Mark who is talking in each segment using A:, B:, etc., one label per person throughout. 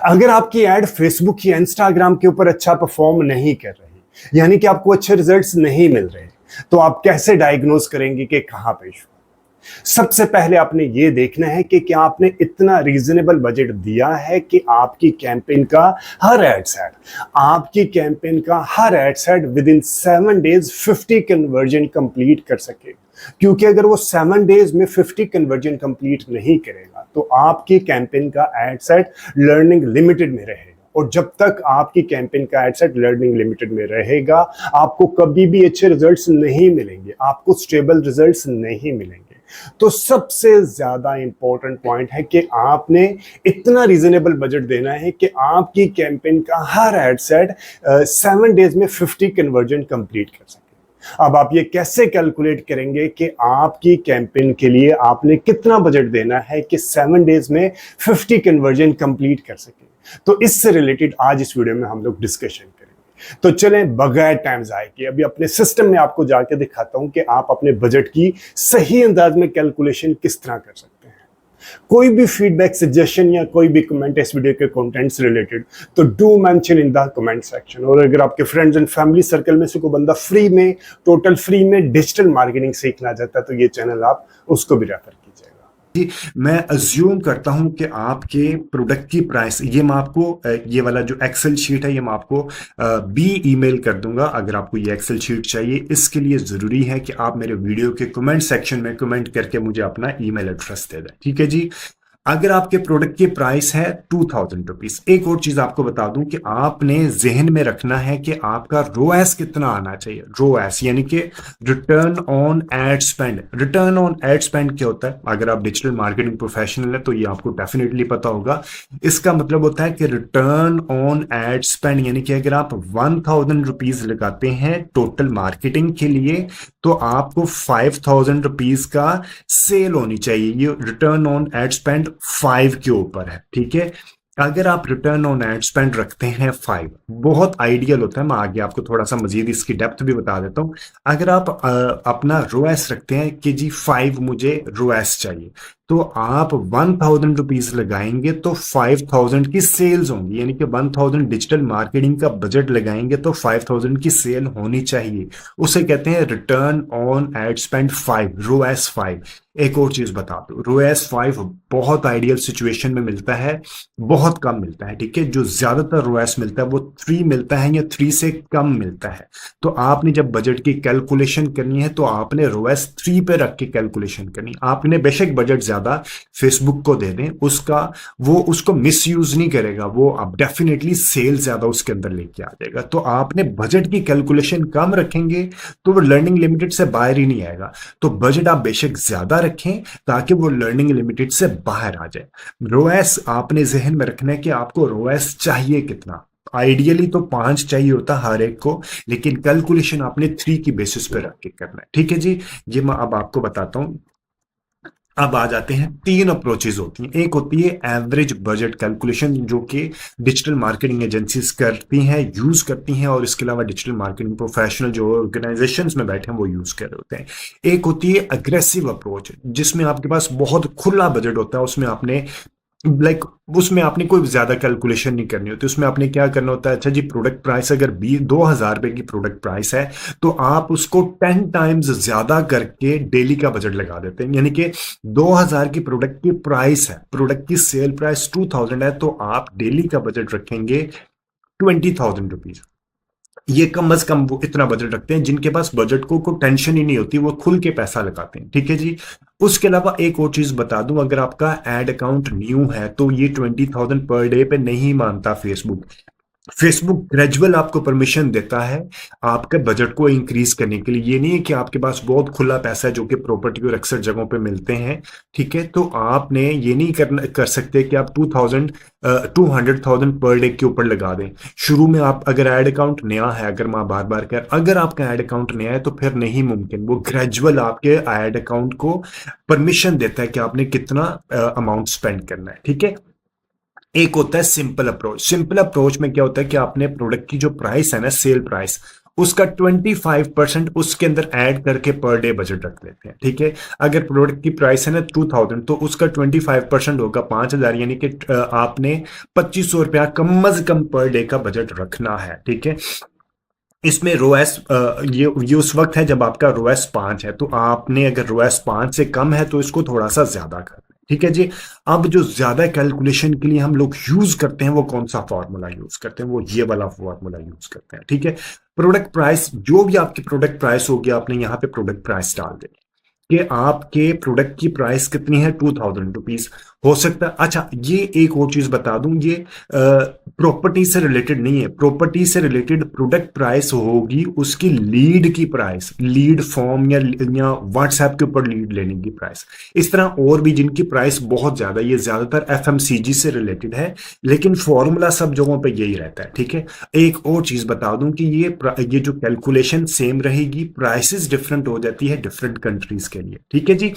A: अगर आपकी add Facebook या इंस्टाग्राम के ऊपर अच्छा परफॉर्म नहीं कर रही, यानी कि आपको अच्छे रिजल्ट्स नहीं मिल रहे, तो आप कैसे डायग्नोज करेंगे कि कहां पे इशू? सबसे पहले आपने ये देखना है कि क्या आपने इतना रीजनेबल बजट दिया है कि आपकी कैंपेन का हर ad set within 7 days 50 conversion complete कर सके। क्योंकि अगर वो 7 डेज में 50 कन्वर्जन कंप्लीट नहीं करेगा तो आपकी कैंपेन का एड सेट लर्निंग लिमिटेड में रहेगा, और जब तक आपकी कैंपेन का एड सेट लर्निंग लिमिटेड में रहेगा आपको कभी भी अच्छे रिजल्ट्स नहीं मिलेंगे, आपको स्टेबल रिजल्ट्स नहीं मिलेंगे। तो सबसे ज्यादा इंपॉर्टेंट पॉइंट है कि आपने इतना रीजनेबल बजट देना है कि आपकी कैंपेन का हर एड सेट 7 डेज में 50 कन्वर्जन कंप्लीट कर सके। अब आप ये कैसे कैलकुलेट करेंगे कि आपकी कैंपेन के लिए आपने कितना बजट देना है कि 7 डेज में 50 कन्वर्जन कंप्लीट कर सके? तो इससे रिलेटेड आज इस वीडियो में हम लोग डिस्कशन करेंगे। तो चलें बगैर टाइम जाए कि अभी अपने सिस्टम में आपको जाके दिखाता हूं कि आप अपने बजट की सही अंदाज में कैलकुलेशन किस तरह कर सकते हैं। कोई भी फीडबैक, सजेशन या कोई भी कमेंट इस वीडियो के कंटेंट से रिलेटेड तो do mention in the comment section. और अगर आपके फ्रेंड्स एंड फैमिली सर्कल में से कोई बंदा टोटल फ्री में डिजिटल मार्केटिंग सीखना चाहता है तो ये चैनल आप उसको भी रेफर कीजिएगा।
B: मैं अज्यूम करता हूं कि आपके प्रोडक्ट की प्राइस, ये मैं आपको ये वाला जो एक्सेल शीट है ये मैं आपको भी ईमेल कर दूंगा अगर आपको ये एक्सेल शीट चाहिए। इसके लिए जरूरी है कि आप मेरे वीडियो के कमेंट सेक्शन में कमेंट करके मुझे अपना ईमेल एड्रेस दे दें, ठीक है जी। अगर आपके प्रोडक्ट की प्राइस है 2000 रुपीज, एक और चीज आपको बता दूं कि आपने जहन में रखना है कि आपका रोएस कितना आना चाहिए। रोएस यानी कि return on ad spend. Return on ad spend क्या होता है? अगर आप डिजिटल मार्केटिंग प्रोफेशनल है तो ये आपको डेफिनेटली पता होगा। इसका मतलब होता है कि रिटर्न ऑन एड स्पेंड, यानी कि अगर आप 1000 रुपीज लगाते हैं टोटल मार्केटिंग के लिए तो आपको 5000 रुपीज का सेल होनी चाहिए। ये रिटर्न ऑन एड स्पेंड 5 के ऊपर है, ठीक है। अगर आप रिटर्न ऑन एड स्पेंड रखते हैं 5, बहुत आइडियल होता है। मैं आगे आपको थोड़ा सा मजीद इसकी डेप्थ भी बता देता हूं। अगर आप अपना रोएस रखते हैं कि जी 5 मुझे रोएस चाहिए, तो आप 1000 रुपीज लगाएंगे तो 5000 की सेल्स होंगी, यानी कि 1000 डिजिटल मार्केटिंग का बजट लगाएंगे तो 5000 की सेल होनी चाहिए। उसे कहते हैं रिटर्न ऑन एड स्पेंड 5, रोएस 5। एक और चीज बता दो, रोएस 5 बहुत आइडियल सिचुएशन में मिलता है, बहुत कम मिलता है, ठीक है। जो ज्यादातर रोएस मिलता है वो 3 मिलता है या 3 से कम मिलता है। तो आपने जब बजट की कैलकुलेशन करनी है तो आपने रोएस 3 पे रख के कैलकुलेशन करनी। आपने बेशक बजट ज्यादा फेसबुक को दे दें, वो उसको मिस यूज नहीं करेगा, वो अब डेफिनेटली सेल ज्यादा उसके अंदर लेके आ जाएगा। तो आपने बजट की कैलकुलेशन कम रखेंगे तो वो लर्निंग लिमिटेड से बाहर ही नहीं आएगा। तो बजट आप बेशक ज्यादा रखें ताकि वो लर्निंग लिमिटेड से बाहर आ जाए। रोएस आपने जहन में रखना है कि आपको रोएस चाहिए कितना। आइडियली तो 5 चाहिए होता हर एक को, लेकिन कैलकुलेशन आपने 3 की बेसिस पे रख के करना है, ठीक है जी। ये मैं अब आपको बताता हूं। अब आ जाते हैं, 3 अप्रोचेज होती हैं। एक होती है एवरेज बजट कैलकुलेशन जो कि डिजिटल मार्केटिंग एजेंसीज करती हैं, यूज करती हैं, और इसके अलावा डिजिटल मार्केटिंग प्रोफेशनल जो ऑर्गेनाइजेशंस में बैठे हैं वो यूज कर रहे होते हैं। एक होती है अग्रेसिव अप्रोच जिसमें आपके पास बहुत खुला बजट होता है, उसमें आपने कोई ज्यादा कैलकुलेशन नहीं करनी होती। उसमें आपने क्या करना होता है, अच्छा जी प्रोडक्ट प्राइस अगर 2000 रुपए की प्रोडक्ट प्राइस है तो आप उसको 10 टाइम्स ज्यादा करके डेली का बजट लगा देते हैं। यानी कि 2000 की प्रोडक्ट की प्राइस है, प्रोडक्ट की सेल प्राइस 2000 है, तो आप डेली का बजट रखेंगे 20,000 रुपीज। ये कम अज कम वो इतना बजट रखते हैं जिनके पास बजट को टेंशन ही नहीं होती, वो खुल के पैसा लगाते हैं, ठीक है जी। उसके अलावा एक और चीज बता दूं, अगर आपका एड अकाउंट न्यू है तो ये 20,000 पर डे पे नहीं मानता फेसबुक। फेसबुक ग्रेजुअल आपको परमिशन देता है आपके बजट को इंक्रीज करने के लिए। ये नहीं है कि आपके पास बहुत खुला पैसा है जो कि प्रॉपर्टी और अक्सर जगहों पे मिलते हैं, ठीक है। तो आपने ये नहीं कर सकते कि आप 200,000 पर डे के ऊपर लगा दें शुरू में। आप अगर एड अकाउंट नया है, अगर मैं बार बार अगर आपका एड अकाउंट नया है तो फिर नहीं मुमकिन। वो ग्रेजुअल आपके एड अकाउंट को परमिशन देता है कि आपने कितना अमाउंट स्पेंड करना है, ठीक है। एक होता है सिंपल अप्रोच। सिंपल अप्रोच में क्या होता है कि आपने प्रोडक्ट की जो प्राइस है ना, सेल प्राइस, उसका 25% उसके अंदर ऐड करके पर डे बजट रख लेते हैं, ठीक है। अगर प्रोडक्ट की प्राइस है ना 2000, तो उसका 25% होगा 5000, यानी कि आपने 2500 रुपया कम अज कम पर डे का बजट रखना है, ठीक है। इसमें रोएस ये उस वक्त है जब आपका रोएस 5 है, तो आपने अगर रोएस 5 से कम है तो इसको थोड़ा सा ज्यादा करना है, ठीक है जी। अब जो ज्यादा कैलकुलेशन के लिए हम लोग यूज करते हैं वो कौन सा फॉर्मूला यूज करते हैं, वो ये वाला फॉर्मूला यूज करते हैं, ठीक है। प्रोडक्ट प्राइस, जो भी आपकी प्रोडक्ट प्राइस होगी आपने यहाँ पे प्रोडक्ट प्राइस डाल देनी कि आपके प्रोडक्ट की प्राइस कितनी है, 2000 रुपीज हो सकता है। अच्छा, ये एक और चीज बता दूं, ये प्रॉपर्टी से रिलेटेड नहीं है। प्रॉपर्टी से रिलेटेड प्रोडक्ट प्राइस होगी उसकी लीड की प्राइस, लीड फॉर्म या व्हाट्सएप के ऊपर लीड लेने की प्राइस। इस तरह और भी जिनकी प्राइस बहुत ज्यादा, ये ज्यादातर एफएमसीजी से रिलेटेड है, लेकिन फॉर्मूला सब जगहों पे यही रहता है, ठीक है। एक और चीज बता दूं कि ये जो कैलकुलेशन सेम रहेगी, प्राइसेस डिफरेंट हो जाती है डिफरेंट कंट्रीज के लिए, ठीक है जी।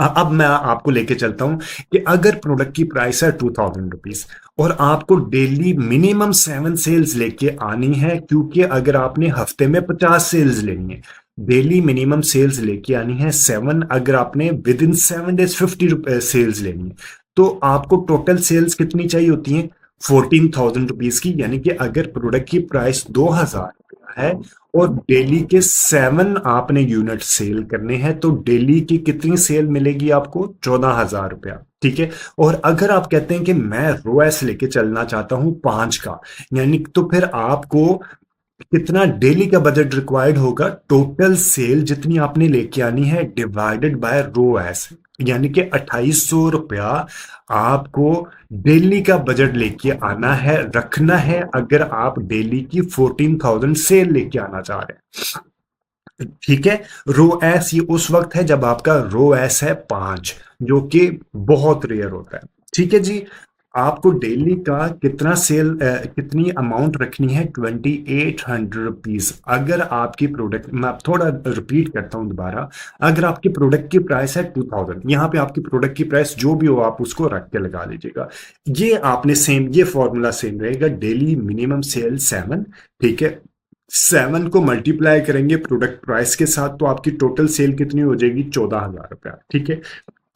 B: अब मैं आपको लेके चलता हूं कि अगर प्रोडक्ट की प्राइस है 2000 रुपीज और आपको डेली मिनिमम 7 सेल्स लेके आनी है, क्योंकि अगर आपने हफ्ते में 50 सेल्स लेनी है, डेली मिनिमम सेल्स लेके आनी है 7, अगर आपने विद इन 7 डेज 50 सेल्स लेनी है, तो आपको टोटल सेल्स कितनी चाहिए होती है, 14,000 रुपीज की। यानी कि अगर प्रोडक्ट की प्राइस 2000 है और डेली के 7 आपने यूनिट सेल करने हैं, तो डेली की कितनी सेल मिलेगी आपको, 14,000 रुपया, ठीक है। और अगर आप कहते हैं कि मैं रोएस लेके चलना चाहता हूं 5 का, यानी तो फिर आपको कितना डेली का बजट रिक्वायर्ड होगा, टोटल सेल जितनी आपने लेके आनी है डिवाइडेड बाय रोएस, यानी कि 2800 रुपया आपको डेली का बजट लेके आना है, रखना है, अगर आप डेली की 14,000 सेल लेके आना चाह रहे हैं, ठीक है। रो एस ये उस वक्त है जब आपका रो एस है 5, जो कि बहुत रेयर होता है, ठीक है जी। आपको डेली का कितना सेल कितनी अमाउंट रखनी है, 2800 रुपीज। अगर आपकी प्रोडक्ट, मैं थोड़ा रिपीट करता हूं दोबारा, अगर आपकी प्रोडक्ट की प्राइस है 2000, यहां पे आपकी प्रोडक्ट की प्राइस जो भी हो आप उसको रख के लगा लीजिएगा। ये आपने सेम, ये फॉर्मूला सेम रहेगा, डेली मिनिमम सेल 7, ठीक है। 7 को मल्टीप्लाई करेंगे प्रोडक्ट प्राइस के साथ, तो आपकी टोटल सेल कितनी हो जाएगी, 14,000 रुपया, ठीक है।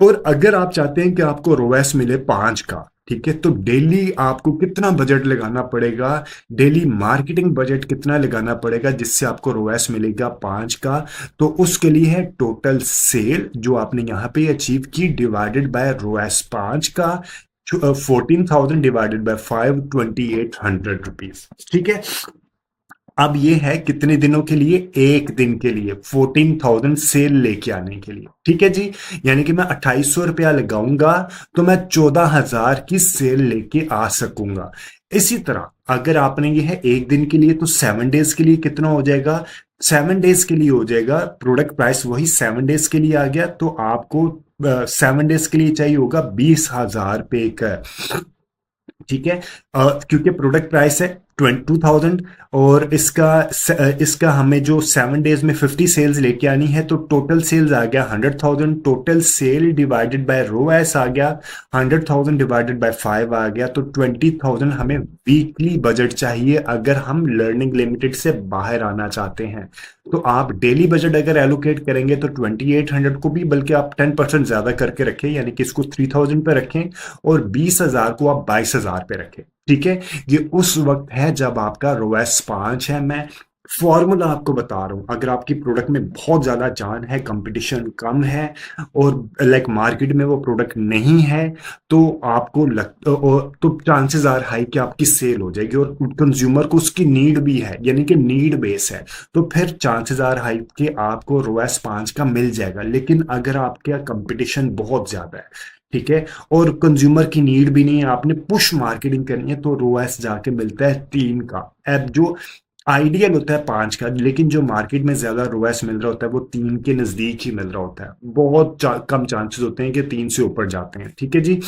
B: और अगर आप चाहते हैं कि आपको रोएस मिले 5 का, ठीक है, तो डेली आपको कितना बजट लगाना पड़ेगा, डेली मार्केटिंग बजट कितना लगाना पड़ेगा जिससे आपको रोएस मिलेगा 5 का, तो उसके लिए है टोटल सेल जो आपने यहां पे अचीव की डिवाइडेड बाय रोएस 5 का, 14,000 डिवाइडेड बाय 5, 2800 रुपीज, ठीक है। अब ये है कितने दिनों के लिए, एक दिन के लिए, 14,000 सेल लेके आने के लिए, ठीक है जी। यानी कि मैं 2800 रुपया लगाऊंगा तो मैं 14,000 की सेल लेके आ सकूंगा। इसी तरह अगर आपने ये है एक दिन के लिए, तो 7 डेज के लिए कितना हो जाएगा, 7 डेज के लिए हो जाएगा, प्रोडक्ट प्राइस वही 7 डेज के लिए आ गया, तो आपको 7 डेज के लिए चाहिए होगा 20,000 पे का, ठीक है। क्योंकि प्रोडक्ट प्राइस है 22,000 और इसका हमें जो 7 डेज में 50 सेल्स लेके आनी है, तो टोटल सेल्स आ गया 100,000, टोटल सेल डिवाइडेड बाय रोएस आ गया 100,000 डिवाइडेड बाय 5 आ गया, तो 20,000 हमें वीकली बजट चाहिए अगर हम लर्निंग लिमिटेड से बाहर आना चाहते हैं। तो आप डेली बजट अगर एलोकेट करेंगे तो 2800 को भी बल्कि आप 10% ज्यादा करके रखें, यानी कि इसको 3000 पे रखें और 20,000 को आप 22,000 पे रखें, ठीक है। ये उस वक्त है जब आपका रोएस 5 है। मैं फॉर्मूला आपको बता रहा हूं, अगर आपकी प्रोडक्ट में बहुत ज्यादा जान है, कंपटीशन कम है और लाइक मार्केट में वो प्रोडक्ट नहीं है, तो आपको तो चांसेस आर हाई कि आपकी सेल हो जाएगी और कंज्यूमर को उसकी नीड भी है, यानी कि नीड बेस है, तो फिर चांसेस आर हाई कि आपको रोएस 5 का मिल जाएगा। लेकिन अगर आपका कंपटीशन बहुत ज्यादा है, ठीक है, और कंज्यूमर की नीड भी नहीं है, आपने पुश मार्केटिंग करनी है, तो रोएस जाके मिलता है 3 का। ऐप जो आइडियल होता है 5 का, लेकिन जो मार्केट में ज्यादा रोएस मिल रहा होता है वो 3 के नजदीक ही मिल रहा होता है, बहुत कम चांसेस होते हैं कि 3 से ऊपर जाते हैं, ठीक है जी।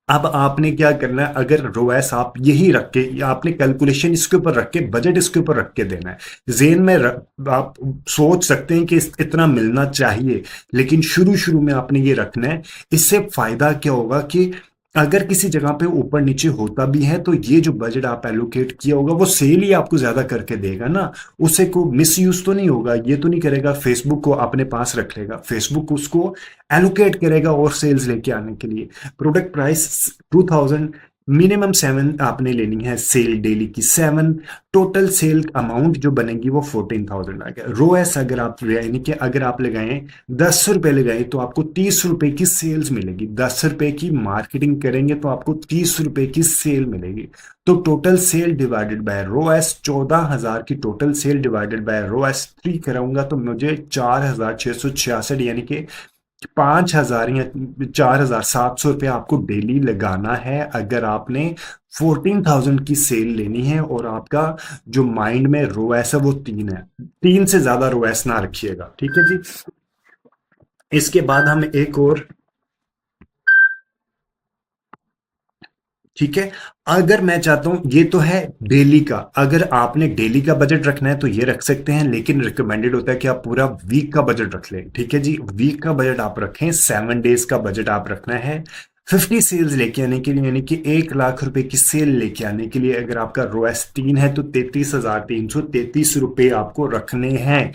B: अब आपने क्या करना है, अगर रोएस आप यही रख के, या आपने कैलकुलेशन इसके ऊपर रख के, बजट इसके ऊपर रख के देना है जेन में आप सोच सकते हैं कि इतना मिलना चाहिए, लेकिन शुरू शुरू में आपने ये रखना है। इससे फायदा क्या होगा कि अगर किसी जगह पे ऊपर नीचे होता भी है तो ये जो बजट आप एलोकेट किया होगा वो सेल ही आपको ज्यादा करके देगा ना, उसे को मिस यूज तो नहीं होगा, ये तो नहीं करेगा फेसबुक को अपने पास रख लेगा, फेसबुक उसको एलोकेट करेगा और सेल्स लेके आने के लिए। प्रोडक्ट प्राइस 2000, मिनिमम 7 आपने लेनी है सेल डेली की 7, टोटल सेल अमाउंट जो बनेगी वो 14,000 आ गया। रोएस अगर आप यानी कि अगर आप लगाएं 10 रुपए लगाएं तो आपको 30 रुपए की सेल्स मिलेगी, 10 रुपए की मार्केटिंग करेंगे तो आपको 30 रुपए की सेल मिलेगी। तो टोटल सेल डिवाइडेड बाय रोएस 14,000 की टोटल सेल डिवाइडेड बाय रोएस 3 कराऊंगा तो मुझे 4,666 यानी कि 5,000 या 4,700 रुपया आपको डेली लगाना है अगर आपने 14,000 की सेल लेनी है। और आपका जो माइंड में रोएस है वो 3 है, 3 से ज्यादा रोएस ना रखिएगा, ठीक है जी। इसके बाद हम एक और, ठीक है, अगर मैं चाहता हूं, ये तो है डेली का, अगर आपने डेली का बजट रखना है तो ये रख सकते हैं, लेकिन रिकमेंडेड होता है कि आप पूरा वीक का बजट रख लें, ठीक है जी। वीक का बजट आप रखें, 7 डेज का बजट आप रखना है 50 सेल्स लेके आने के लिए, यानी कि 1 लाख रुपए की सेल लेके आने के लिए अगर आपका रोएस 3 है तो 33,333 रुपए आपको रखने हैं।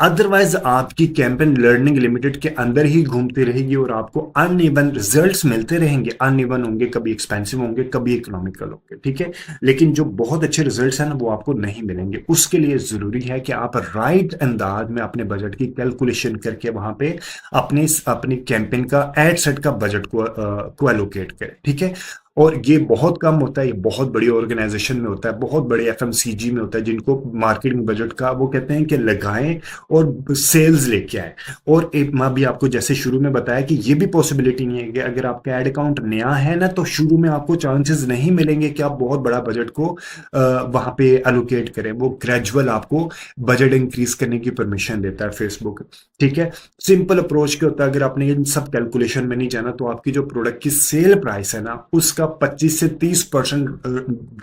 B: अदरवाइज आपकी कैंपेन लर्निंग लिमिटेड के अंदर ही घूमती रहेगी और आपको अनइवन रिजल्ट्स मिलते रहेंगे, अनइवन होंगे, कभी एक्सपेंसिव होंगे, कभी इकोनॉमिकल होंगे, ठीक है। लेकिन जो बहुत अच्छे रिजल्ट्स हैं ना वो आपको नहीं मिलेंगे। उसके लिए जरूरी है कि आप राइट अंदाज में अपने बजट की कैलकुलेशन करके वहां पे अपनी कैंपेन का एड सेट का बजट को एलोकेट करें, ठीक है। और ये बहुत कम होता है, ये बहुत बड़ी ऑर्गेनाइजेशन में होता है, बहुत बड़े एफएमसीजी में होता है जिनको मार्केटिंग बजट का वो कहते हैं कि लगाएं और सेल्स लेके आए। और एक मैं भी आपको जैसे शुरू में बताया कि ये भी पॉसिबिलिटी नहीं है कि अगर आपका एड अकाउंट नया है ना तो शुरू में आपको चांसेस नहीं मिलेंगे कि आप बहुत बड़ा बजट को वहां पे एलोकेट करें। वो ग्रेजुअल आपको बजट इंक्रीज करने की परमिशन देता है फेसबुक, ठीक है। सिंपल अप्रोच क्या होता है, अगर आपने इन सब कैलकुलेशन में नहीं जाना तो आपकी जो प्रोडक्ट की सेल प्राइस है ना उसका 25 से 30%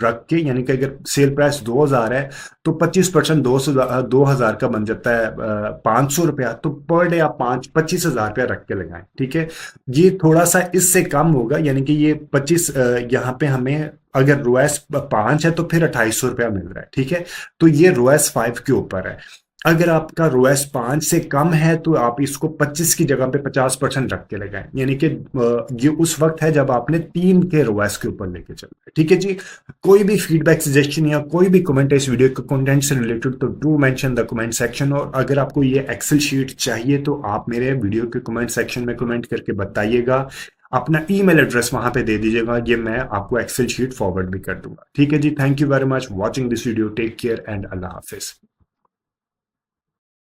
B: रख के, यानी कि अगर सेल प्राइस 2,000 है तो 25% 2,000 का बन जाता है 500 रुपया। तो पर डे आप 25,000 रुपया रख के लगाएं, ठीक है। ये थोड़ा सा इससे कम होगा, यानी कि ये 25 यहाँ पे हमें अगर रोएस 5 है तो फिर 2,800 रुपया मिल रहा है, ठीक है। तो ये रोएस 5 के ऊपर है। अगर आपका रोएस 5 से कम है तो आप इसको 25 की जगह पे 50% रख के लगाएं, यानी कि ये उस वक्त है जब आपने 3 के रोएस के ऊपर लेके चलना है, ठीक है जी। कोई भी फीडबैक, सजेशन या कोई भी कमेंट है इस वीडियो के कंटेंट से रिलेटेड तो do mention the comment section. और अगर आपको ये एक्सेल शीट चाहिए तो आप मेरे वीडियो के कमेंट सेक्शन में कमेंट करके बताइएगा, अपना ईमेल एड्रेस वहां पे दे दीजिएगा, ये मैं आपको एक्सेल शीट फॉरवर्ड भी कर दूंगा, ठीक है जी। Thank you very much watching this video, take care and अल्लाह हाफिज।